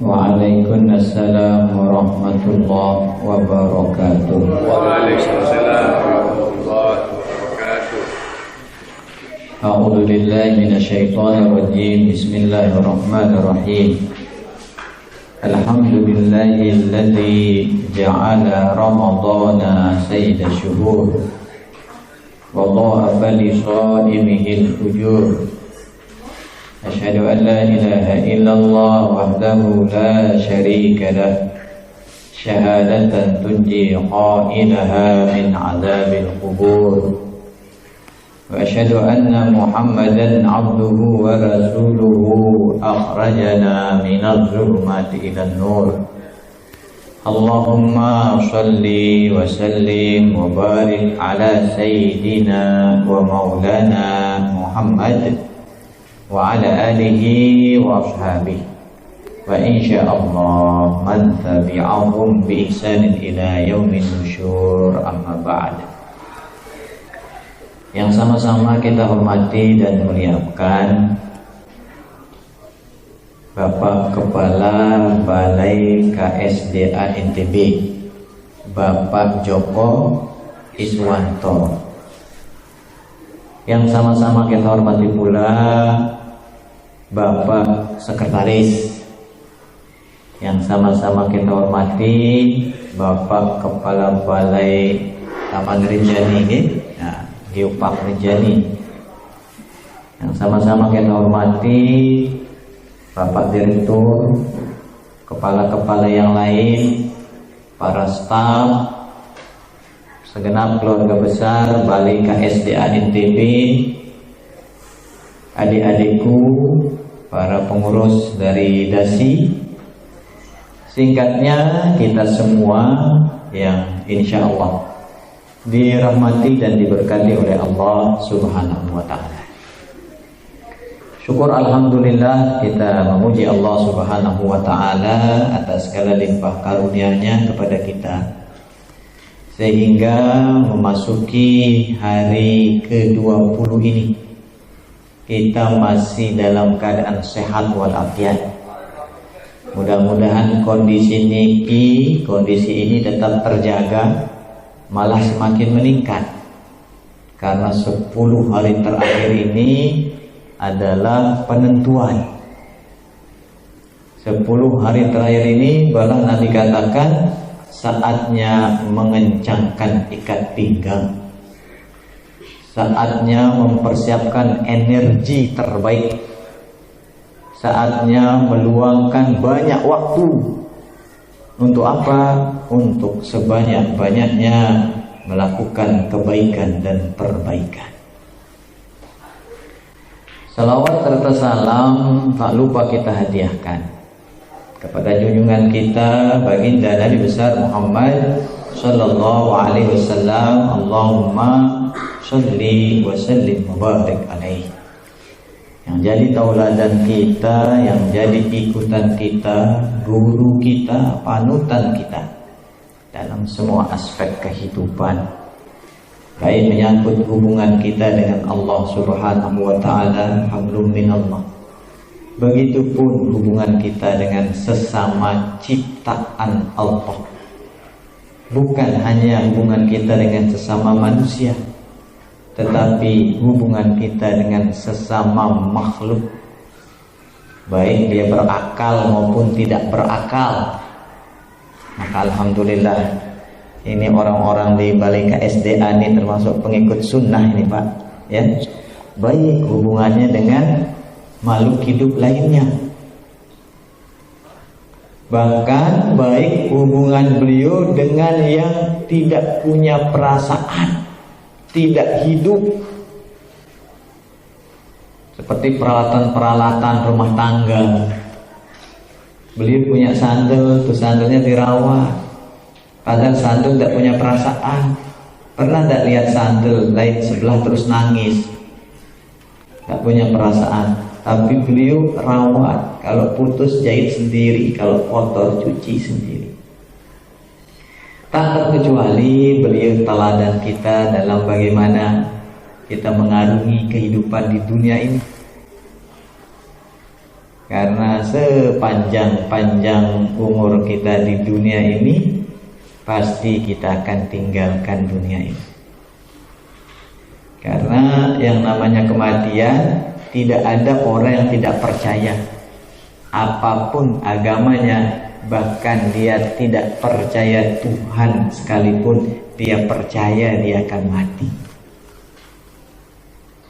Waalaikumsalam warahmatullahi wabarakatuh. Waalaikumsalam warahmatullahi wabarakatuh. A'udzu billahi minasyaitonir rajim. Bismillahirrahmanirrahim. Alhamdulillahilladzi ja'ala ramadhana sayyida syuhur wa dha'afa li shaimihil ujur. Asyhadu an la ilaha illallah wahdahu la syarika lah syahadatan tunji qailaha min azabil qubur wa asyhadu anna Muhammadan abduhu wa rasuluhu akhrajana minadh dhulumati ilan nur. Allahumma shalli wa sallim wa barik ala sayyidina wa maulana Muhammad wa ala alihi wa ashabihi wa insyaallah man tabi'ahum bi ihsanin ila yaumin nusyur, amma ba'd. Yang sama-sama kita hormati dan muliakan Bapak Kepala Balai KSDA NTB, Bapak Joko Iswanto. Yang sama-sama kita hormati pula Bapak Sekretaris. Yang sama-sama kita hormati Bapak Kepala Balai Taman Rinjani, Geopark Rinjani. Yang sama-sama kita hormati Bapak Direktur, kepala-kepala yang lain, para staf, segenap keluarga besar Balai KSDA NTB, adik-adikku, para pengurus dari DASI, singkatnya kita semua yang insya Allah dirahmati dan diberkati oleh Allah Subhanahu wa Ta'ala. Syukur alhamdulillah kita memuji Allah Subhanahu wa Ta'ala atas segala limpah karunia-Nya kepada kita, sehingga memasuki hari ke-20 ini kita masih dalam keadaan sehat walafiat. Mudah-mudahan kondisi ini tetap terjaga, malah semakin meningkat, karena 10 hari terakhir ini adalah penentuan. 10 hari terakhir ini malah Nabi katakan saatnya mengencangkan ikat pinggang, saatnya mempersiapkan energi terbaik, saatnya meluangkan banyak waktu. Untuk apa? Untuk sebanyak-banyaknya melakukan kebaikan dan perbaikan. Salawat serta salam tak lupa kita hadiahkan kepada junjungan kita baginda Nabi besar Muhammad sallallahu alaihi wasallam. Allahumma shalli wa sallim wa barik alaihi. Yang jadi tauladan kita, yang jadi ikutan kita, guru kita, panutan kita dalam semua aspek kehidupan, baik menyangkut hubungan kita dengan Allah Subhanahu wa Ta'ala, hablum minallah, begitupun hubungan kita dengan sesama ciptaan Allah. Bukan hanya hubungan kita dengan sesama manusia, tetapi hubungan kita dengan sesama makhluk, baik dia berakal maupun tidak berakal. Maka alhamdulillah, ini orang-orang di Balai KSDA ini termasuk pengikut sunnah ini Pak, ya. Baik hubungannya dengan makhluk hidup lainnya, bahkan baik hubungan beliau dengan yang tidak punya perasaan, tidak hidup, seperti peralatan-peralatan rumah tangga. Beliau punya sandal, tuh sandalnya dirawat, padahal sandal tidak punya perasaan. Pernah tidak lihat sandal lain sebelah terus nangis? Tidak punya perasaan. tapi beliau rawat. Kalau putus jahit sendiri, kalau kotor cuci sendiri. Tak terkecuali beliau teladan kita dalam bagaimana kita mengarungi kehidupan di dunia ini. Karena sepanjang-panjang umur kita di dunia ini, pasti kita akan tinggalkan dunia ini. Karena yang namanya kematian, tidak ada orang yang tidak percaya. Apapun agamanya, bahkan dia tidak percaya Tuhan sekalipun, dia percaya dia akan mati.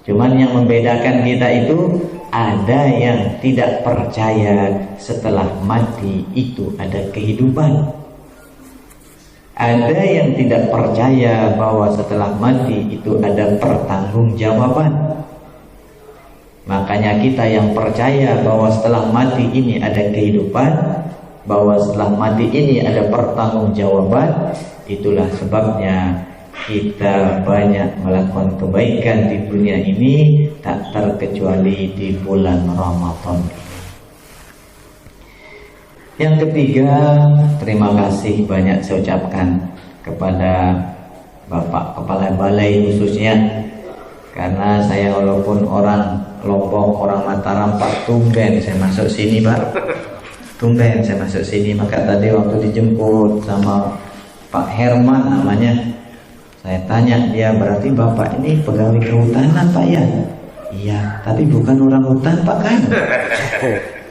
Cuman yang membedakan kita itu, ada yang tidak percaya setelah mati itu ada kehidupan. Ada yang tidak percaya bahwa setelah mati itu ada pertanggungjawaban. Makanya kita yang percaya bahwa setelah mati ini ada kehidupan, bahwa setelah mati ini ada pertanggungjawaban, itulah sebabnya kita banyak melakukan kebaikan di dunia ini, tak terkecuali di bulan Ramadan. Yang ketiga, terima kasih banyak saya ucapkan kepada Bapak Kepala Balai khususnya. Karena saya walaupun orang Lombok, orang Mataram, Pak, tumben saya masuk sini Pak. Tumben saya masuk sini. Maka tadi waktu dijemput sama Pak Herman namanya, saya tanya dia, berarti Bapak ini pegawai kehutanan Pak ya? Iya, tapi bukan orang hutan Pak kan?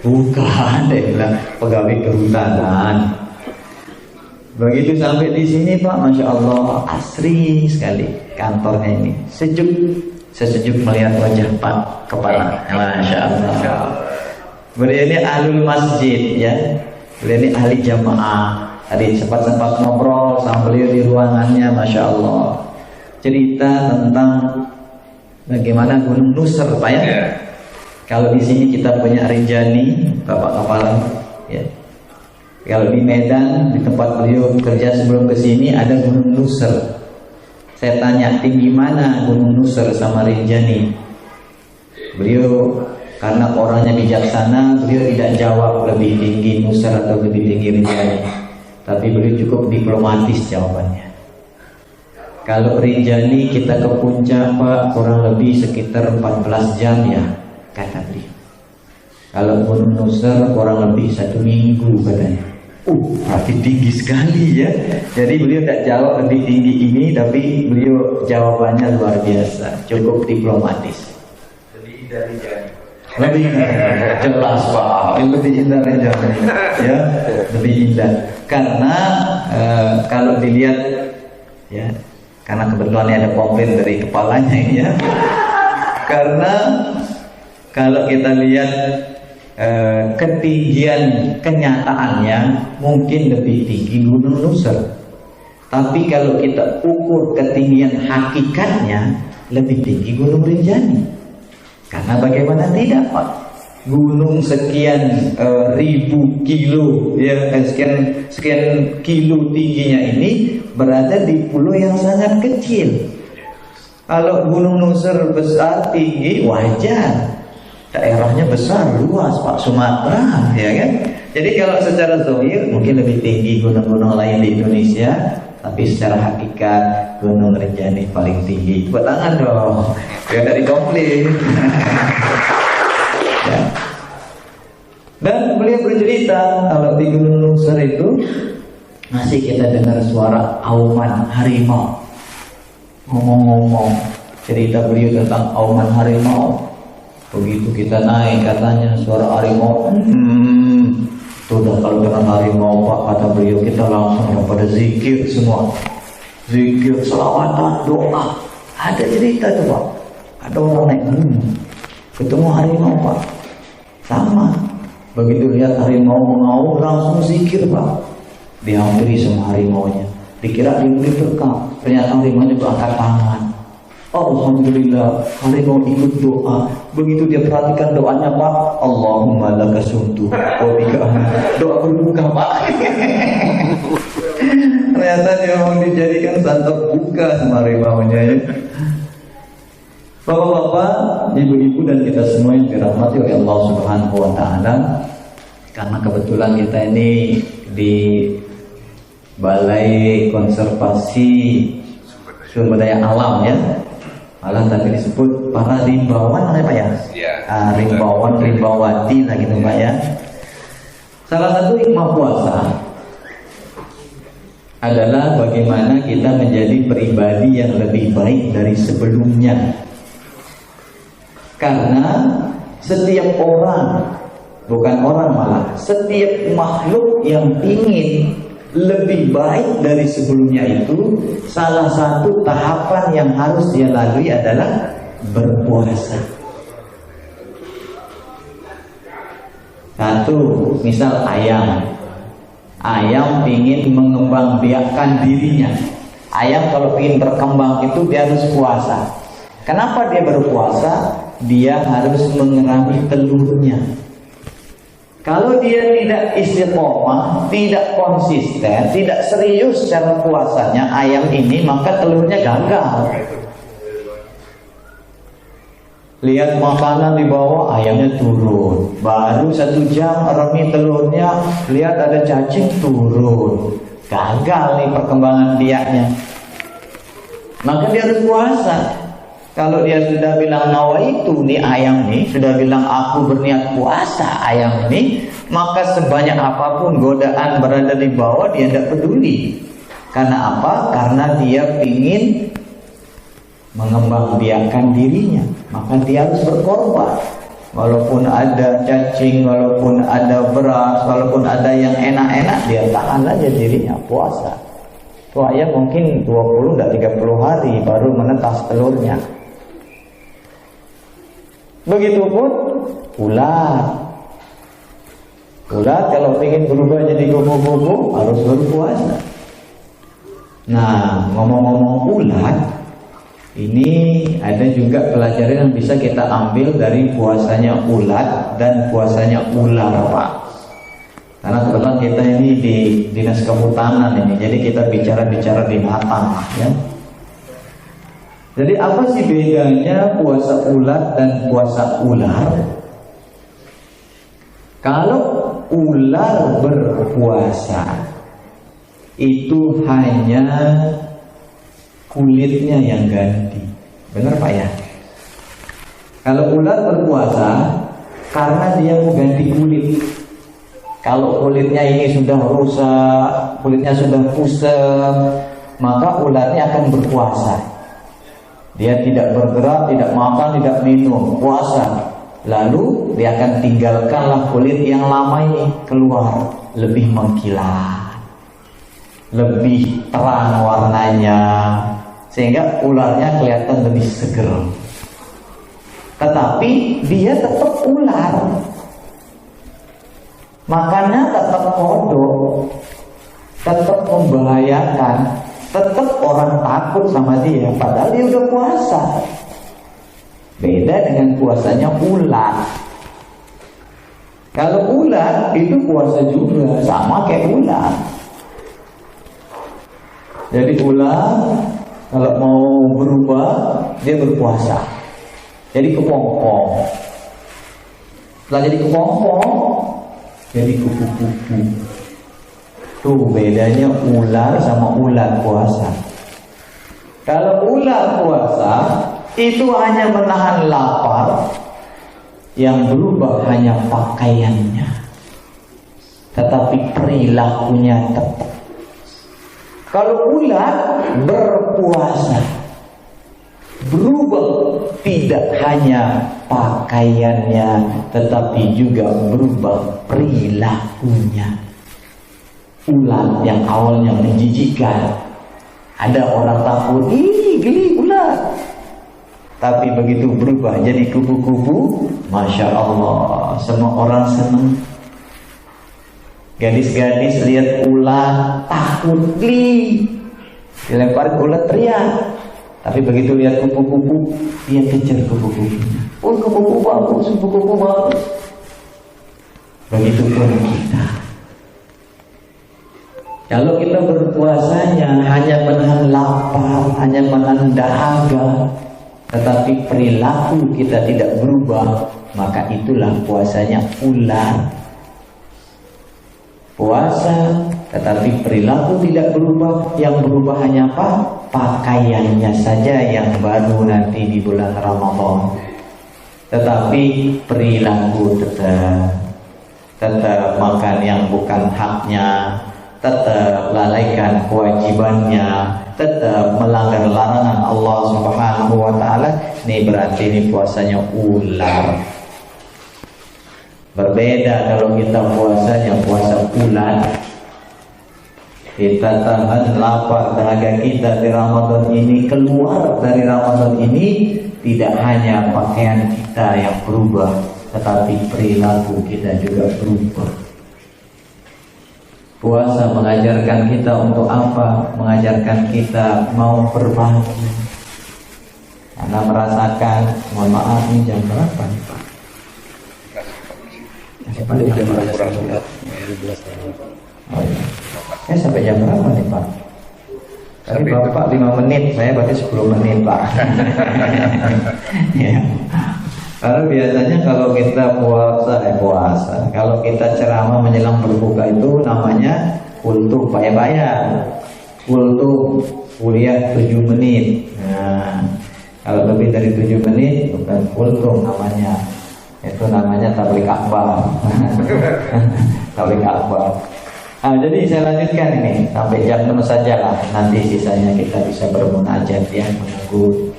Bukan, dia bilang pegawai kehutanan. Begitu sampai di sini Pak, Masya Allah, asri sekali kantornya ini. Sesejuk melihat wajah Pak Kepala. Masya Allah. Beliau ini ahlul masjid ya. Beliau ini ahli jamaah. Tadi sempat ngobrol sama beliau di ruangannya, Masya Allah. Cerita tentang bagaimana Gunung Nuser Pak ya. Kalau di sini kita punya Rinjani, Bapak Kepala ya. Kalau di Medan, di tempat beliau kerja sebelum ke sini ada Gunung Nuser. Saya tanya, tinggi mana Gunung Nuser sama Rinjani? Beliau karena orangnya bijaksana, beliau tidak jawab lebih tinggi Nuser atau lebih tinggi Rinjani. Tapi beliau cukup diplomatis jawabannya. Kalau Rinjani kita ke puncak Pak, kurang lebih sekitar 14 jam ya, kata beliau. Kalau Gunung Nuser kurang lebih 1 minggu katanya. Berarti tinggi sekali ya. Jadi beliau tidak jawab lebih tinggi ini, tapi beliau jawabannya luar biasa, cukup diplomatis. Lebih indah Rinjani. Lebih jelas Pak, lebih indah Rinjani ya, lebih indah. Karena kalau dilihat ya, karena kebetulan ada komplain dari kepalanya ini ya. Karena kalau kita lihat ketinggian kenyataannya mungkin lebih tinggi Gunung Nuser, tapi kalau kita ukur ketinggian hakikatnya lebih tinggi Gunung Rinjani. Karena bagaimana tidak Pak, gunung sekian ribu kilo ya, sekian kilo tingginya ini berada di pulau yang sangat kecil. Kalau Gunung Nuser besar tinggi wajar, daerahnya besar, luas Pak, Sumatera ya kan. Jadi kalau secara zahir mungkin lebih tinggi gunung-gunung lain di Indonesia, tapi secara hakikat Gunung Rinjani paling tinggi. Tepuk tangan dong, biar dari komplain. Ya. Dan beliau bercerita kalau di Gunung Nuser itu masih kita dengar suara auman harimau. Ngomong-ngomong cerita beliau tentang auman harimau. Begitu kita naik katanya suara harimau, sudah kalau dengan harimau Pak, kata beliau, kita langsung pada zikir semua, zikir, selawatan, doa. Ada cerita tuh Pak, ada orang naik gunung ketemu harimau Pak, sama begitu lihat harimau mengaum langsung zikir Pak, dihampiri sama harimaunya, dikira diberi berkah, ternyata harimaunya berangkat tangan. Alhamdulillah, harimau ikut doa. Begitu dia perhatikan doanya Pak, Allahumma laka sumtu wa bika doa berbuka Pak. Ternyata dia mau dijadikan santap buka sama harimaunya ya. Bapak-bapak, ibu-ibu dan kita semua yang dirahmati oleh Allah Subhanahu wa taala, karena kebetulan kita ini di Balai Konservasi Sumber Daya Alam ya. Malah tadi disebut para rimbawan apa ya? Rimbawan, rimbawati lah gitu Pak ya. Salah satu hikmah puasa adalah bagaimana kita menjadi pribadi yang lebih baik dari sebelumnya. Karena setiap orang, bukan orang malah, setiap makhluk yang ingin lebih baik dari sebelumnya itu, salah satu tahapan yang harus dia lalui adalah berpuasa. Satu, misal ayam ingin mengembangbiakkan dirinya. Ayam kalau ingin berkembang itu dia harus puasa. Kenapa dia berpuasa? Dia harus mengerami telurnya. Kalau dia tidak istiqomah, tidak konsisten, tidak serius cara puasanya ayam ini, maka telurnya gagal. Lihat makanan di bawah, ayamnya turun. Baru 1 jam remi telurnya, lihat ada cacing, turun. Gagal nih perkembangan biaknya. Maka dia harus puasa. Kalau dia sudah bilang nawaitu nih ayam nih, sudah bilang aku berniat puasa ayam ini, maka sebanyak apapun godaan berada di bawah dia tidak peduli. Karena apa? Karena dia ingin mengembangbiakkan dirinya, maka dia harus berkorban. Walaupun ada cacing, walaupun ada beras, walaupun ada yang enak-enak, dia tahan aja dirinya puasa. Tuh ayam mungkin 20 dan 30 hari baru menetas telurnya. Begitupun ular. Ular kalau ingin berubah jadi kupu-kupu harus berpuasa. Nah, ngomong-ngomong ular, ini ada juga pelajaran yang bisa kita ambil dari puasanya ulat dan puasanya ular, Pak. Karena kebetulan kita ini di Dinas Kehutanan ini, jadi kita bicara binatang, ya. Jadi apa sih bedanya puasa ulat dan puasa ular? Kalau ular berpuasa itu hanya kulitnya yang ganti. Benar Pak ya? Kalau ular berpuasa karena dia mau ganti kulit. Kalau kulitnya ini sudah rusak, kulitnya sudah kusam, maka ularnya akan berpuasa. Dia tidak bergerak, tidak makan, tidak minum, puasa. Lalu dia akan tinggalkanlah kulit yang lama ini keluar, lebih mengkilat, lebih terang warnanya, sehingga ularnya kelihatan lebih seger. Tetapi dia tetap ular, makannya tetap kodok, tetap membahayakan, tetap orang takut sama dia, padahal dia udah puasa. Beda dengan puasanya ular. Kalau ular itu puasa juga, sama kayak ular. Jadi ular kalau mau berubah dia berpuasa. Jadi kepompong. Setelah jadi kepompong, jadi kupu-kupu. Tuh bedanya ular sama ular puasa. Kalau ular puasa itu hanya menahan lapar, yang berubah hanya pakaiannya, tetapi perilakunya tetap. Kalau ular berpuasa, berubah tidak hanya pakaiannya, tetapi juga berubah perilakunya. Ular yang awalnya menjijikkan, ada orang takut, ih geli ular. Tapi begitu berubah jadi kupu-kupu, Masya Allah, semua orang senang. Gadis-gadis lihat ular takut, geli, dilempar ular teriak. Tapi begitu lihat kupu-kupu, dia kejar kupu-kupunya. Oh kupu-kupu bagus, kupu-kupu bagus. Begitupun kita. Kalau kita berpuasanya hanya menahan lapar, hanya menahan dahaga, tetapi perilaku kita tidak berubah, maka itulah puasanya ular. Puasa tetapi perilaku tidak berubah, yang berubah hanya apa? Pakaiannya saja yang baru nanti di bulan Ramadan. Tetapi perilaku tetap makan yang bukan haknya, tetap lalaikan kewajibannya, tetap melanggar larangan Allah Subhanahu wa taala. Ini berarti ini puasanya ular. Berbeda kalau kita puasanya puasa ular. Kita tahan lapar dahaga kita di Ramadan ini, keluar dari Ramadan ini tidak hanya pakaian kita yang berubah, tetapi perilaku kita juga berubah. Puasa mengajarkan kita untuk apa? Mengajarkan kita mau berbagi. Karena merasakan, mohon maaf ini jam berapa nih Pak? Oh iya. Sampai jam berapa nih Pak? Tadi Bapak 5 menit, saya berarti 10 menit Pak. Ya. Karena biasanya kalau kita puasa, kalau kita ceramah menjelang berbuka itu namanya kultum bayar. Kultum kuliah 7 menit. Nah, kalau lebih dari 7 menit bukan kultum namanya. Itu namanya tablik akbar. Tablik akbar. Nah, jadi saya lanjutkan ini sampai jam 6 saja lah. Nanti sisanya kita bisa bermunajat ya, menunggu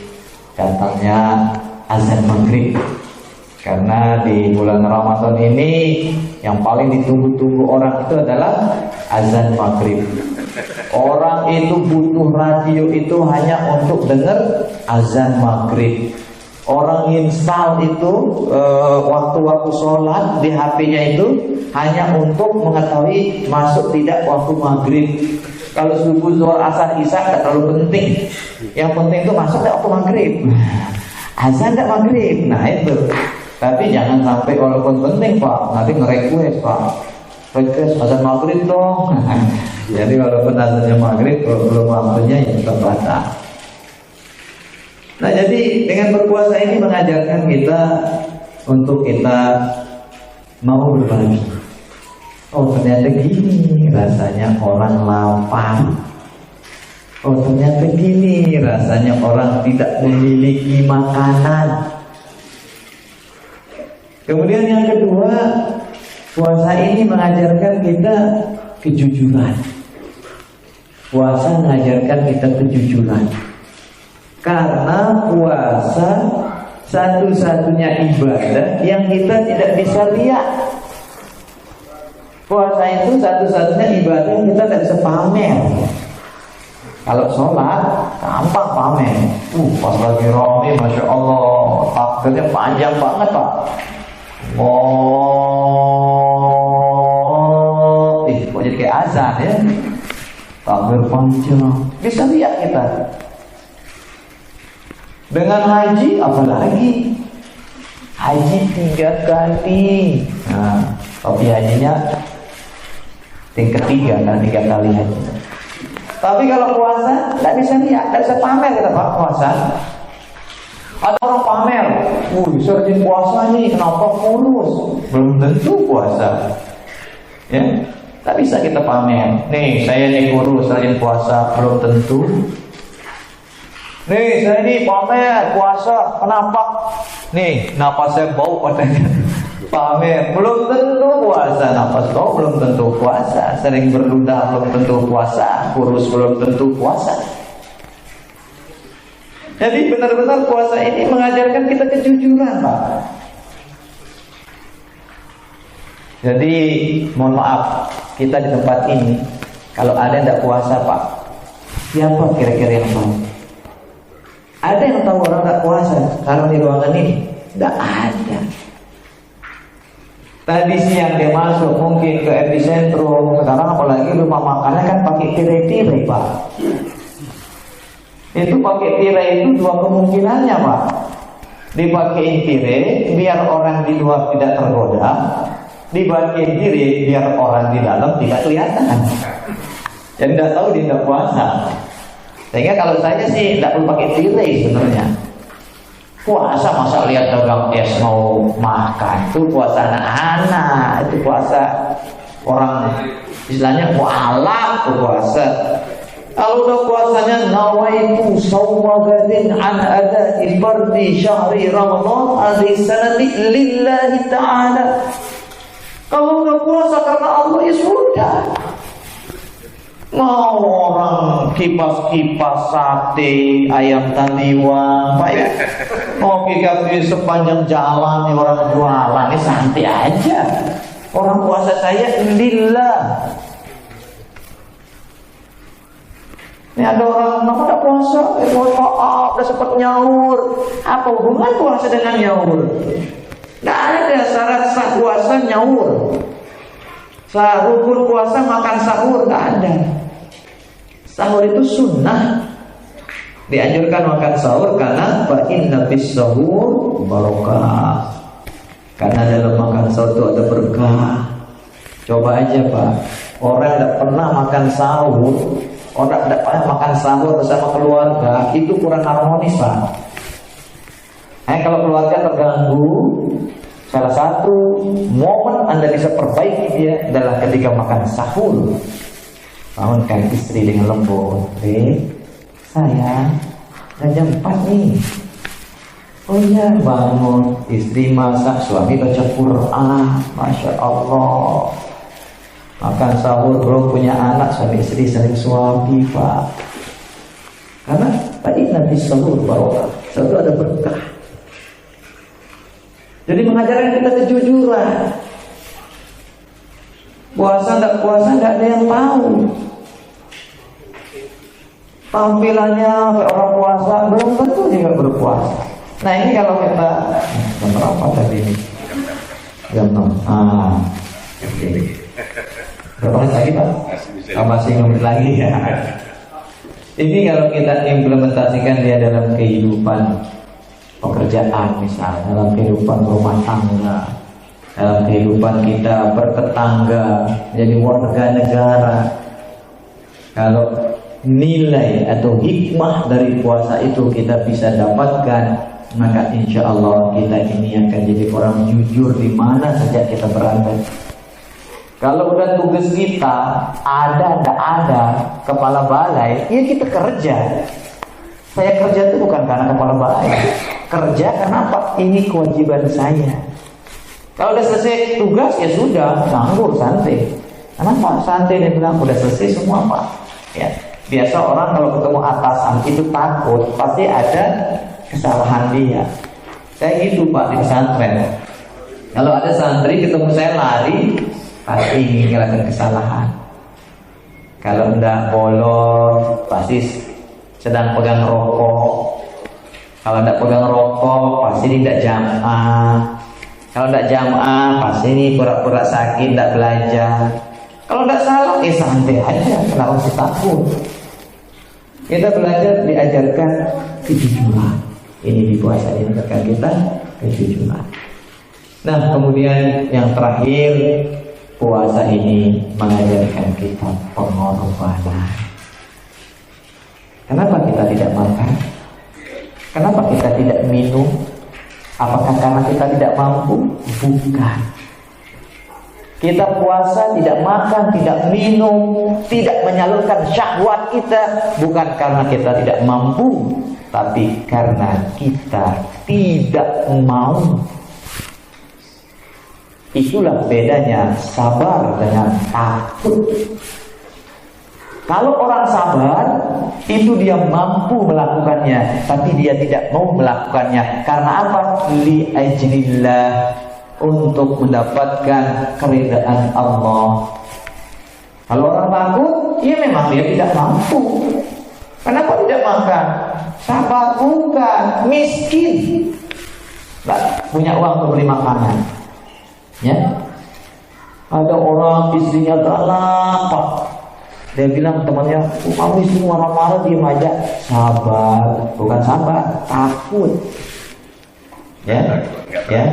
datangnya azan maghrib. Karena di bulan Ramadan ini yang paling ditunggu-tunggu orang itu adalah azan maghrib. Orang itu butuh radio itu hanya untuk dengar azan maghrib. Orang install itu waktu-waktu sholat di HP-nya itu hanya untuk mengetahui masuk tidak waktu maghrib. Kalau subuh, zuhur, asar, isya tidak terlalu penting. Yang penting itu masuk tidak waktu maghrib. Azan tidak maghrib. Nah itu. Tapi jangan sampai walaupun penting Pak, nanti nge-request Pak, request azan maghrib dong. Jadi walaupun azannya maghrib, belum waktunya ya tetap batal. Nah jadi dengan berpuasa ini mengajarkan kita untuk kita mau berbagi. Oh ternyata gini rasanya orang lapar. Oh ternyata gini rasanya orang tidak memiliki makanan. Kemudian yang kedua, puasa ini mengajarkan kita kejujuran. Puasa mengajarkan kita kejujuran. Karena puasa satu-satunya ibadah yang kita tidak bisa lihat. Puasa itu satu-satunya ibadah yang kita tidak bisa pamer. Kalau sholat gampang pamer. Pas lagi rame, masya Allah, takbirnya panjang banget Pak. Kok jadi kayak azan ya? Takbir panjang. Bisa lihat kita. Dengan haji apalagi? Haji 3 kali. Nah, tapi hajinya tingkat 3 kan 3 kali haji. Tapi kalau puasa tidak bisa lihat, tidak bisa pamer kita Pak puasa. Ada orang pamer, bisa rajin puasa nih, kenapa kurus? Belum tentu puasa. Ya, tak bisa kita pamer. Nih saya nih kurus rajin puasa, belum tentu. Nih saya ini pamer puasa, kenapa? Nih napas saya bau katanya. Pamer, belum tentu puasa. Napas bau belum tentu puasa. Sering berludah belum tentu puasa. Kurus belum tentu puasa. Jadi benar-benar puasa ini mengajarkan kita kejujuran Pak. Jadi mohon maaf, kita di tempat ini kalau ada yang tidak puasa Pak, siapa kira-kira yang tahu? Ada yang tahu orang tidak puasa sekarang di ruangan ini? Tidak ada. Tadi siang dia masuk mungkin ke epicentrum. Sekarang apalagi rumah makannya kan pakai tirai-tirai Pak. Itu pakai tirai itu 2 kemungkinannya Pak. Dipakai tirai biar orang di luar tidak tergoda, dipakai tirai biar orang di dalam tidak kelihatan. Yang tidak tahu dia tidak puasa. Sehingga kalau saya sih tidak perlu pakai tirai sebenarnya. Puasa masa lihat dagang es mau makan, itu puasa anak-anak, itu puasa orang istilahnya mualaf tuh puasa. Kalau udah puasanya nawaitu sawma gadin an ada'i fardi syahri Ramadan hadhihi sanati lillahi ta'ala. Kalau udah puasa karena Allah ya sudah. Mau orang kipas-kipas sate, ayam taliwang, Pak ya. Mau kipas sepanjang jalan nih orang jualan, ini santai aja. Orang puasa saya lillah. Ini ada orang nama udah puasa, maaf, udah sempat nyaur. Apa hubungan puasa dengan nyaur? Nggak ada syarat sah puasa nyaur. Rukun puasa makan sahur nggak ada. Sahur itu sunnah. Dianjurkan makan sahur karena fa inna fis sahur barokah. Karena dalam makan sahur itu ada berkah. Coba aja Pak, orang tidak pernah makan sahur, orang tidak pernah makan sahur bersama keluarga, itu kurang harmonis Pak. Kalau keluarga terganggu, salah satu momen Anda bisa perbaiki dia adalah ketika makan sahur. Bangunkan istri dengan lembut, sayang, udah jam 4 nih. Oh iya, bangun. Istri masak, suami baca Quran. Masya Allah. Makan sahur, belum punya anak, suami istri saling suami Pak. Karena tadi Nabi sahur barokah, satu ada berkah. Jadi mengajarkan kita kejujuran. Puasa tidak ada yang tahu. Tampilannya orang puasa belum tentu juga berpuasa. Nah ini kalau kita jam berapa tadi ini? Jam 6. Oke. Berapa menit lagi Pak? Masih 5 menit lagi ya. Ini kalau kita implementasikan dia dalam kehidupan pekerjaan misalnya, dalam kehidupan rumah tangga, dalam kehidupan kita bertetangga, jadi warga negara. Kalau nilai atau hikmah dari puasa itu kita bisa dapatkan, maka insya Allah kita ini akan jadi orang jujur di mana saja kita berada. Kalau udah tugas kita ada, tidak ada, kepala balai, ya kita kerja. Saya kerja itu bukan karena kepala balai, kerja karena apa? Ini kewajiban saya. Kalau udah selesai tugas ya sudah, nganggur santai. Kenapa santai? Dia bilang udah selesai semua Pak. Ya, biasa orang kalau ketemu atasan itu takut, pasti ada kesalahan dia. Saya gitu Pak di pesantren. Kalau ada santri ketemu saya lari, pasti ngelakuin kesalahan. Kalau udah bolong, pasti sedang pegang rokok. Kalau tidak pegang rokok, pasti tidak jamaah. Kalau tidak jamaah, pasti ini pura-pura sakit, tidak belajar. Kalau tidak salah, santai aja. Kenapa mesti takut? Kita belajar diajarkan kejujuran. Ini di puasa diajarkan kita kejujuran. Nah, kemudian yang terakhir, puasa ini mengajarkan kita pengorbanan. Kenapa kita tidak makan? Kenapa kita tidak minum? Apakah karena kita tidak mampu? Bukan. Kita puasa, tidak makan, tidak minum, tidak menyalurkan syahwat kita, bukan karena kita tidak mampu, tapi karena kita tidak mau. Itulah bedanya sabar dengan takut. Kalau orang sabar, itu dia mampu melakukannya, tapi dia tidak mau melakukannya. Karena apa? Li ajlillah, untuk mendapatkan keridaan Allah. Kalau orang takut, ya memang dia tidak mampu. Kenapa tidak makan? Sabar bukan, miskin, nggak punya uang untuk beli makanan. Ya, ada orang istrinya galak Pak. Dia bilang temannya, kamu istri marah-marah diam aja. Sabar, bukan sabar, takut. Ya, ya.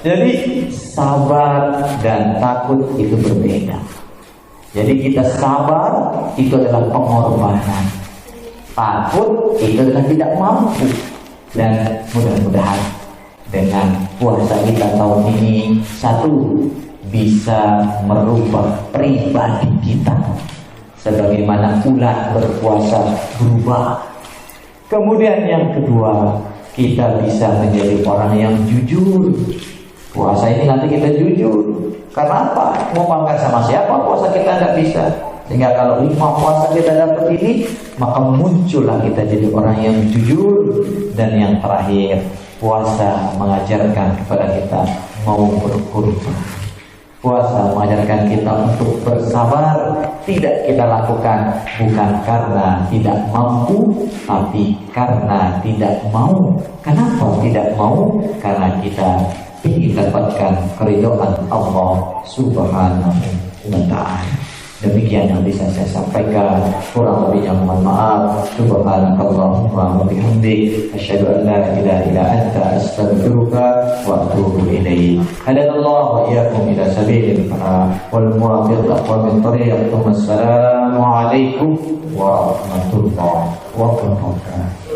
Jadi sabar dan takut itu berbeda. Jadi kita sabar itu adalah pengorbanan. Takut itu adalah tidak mampu. Dan mudah-mudahan dengan puasa kita tahun ini, satu, bisa merubah pribadi kita sebagaimana ulat berpuasa berubah. Kemudian yang kedua, kita bisa menjadi orang yang jujur. Puasa ini nanti kita jujur. Karena apa? Mau makan sama siapa puasa kita nggak bisa. Sehingga kalau 5 puasa kita dapat ini, maka muncullah kita jadi orang yang jujur. Dan yang terakhir, puasa mengajarkan kepada kita mau berkorban. Puasa mengajarkan kita untuk bersabar. Tidak kita lakukan bukan karena tidak mampu, tapi karena tidak mau. Kenapa tidak mau? Karena kita ingin dapatkan keridhaan Allah Subhanahu wa ta'ala. Demikian yang bisa saya sampaikan, kurang lebihnya mohon maaf. Subhanakallahumma wa bihamdik, asyhadu an la ilaha illa anta, astaghfiruka wa atubu ilaik. Hadanallahu wa iyyakum ila sabilil wal muwaffiq wa min tariq. Assalamu alaikum warahmatullahi wabarakatuh.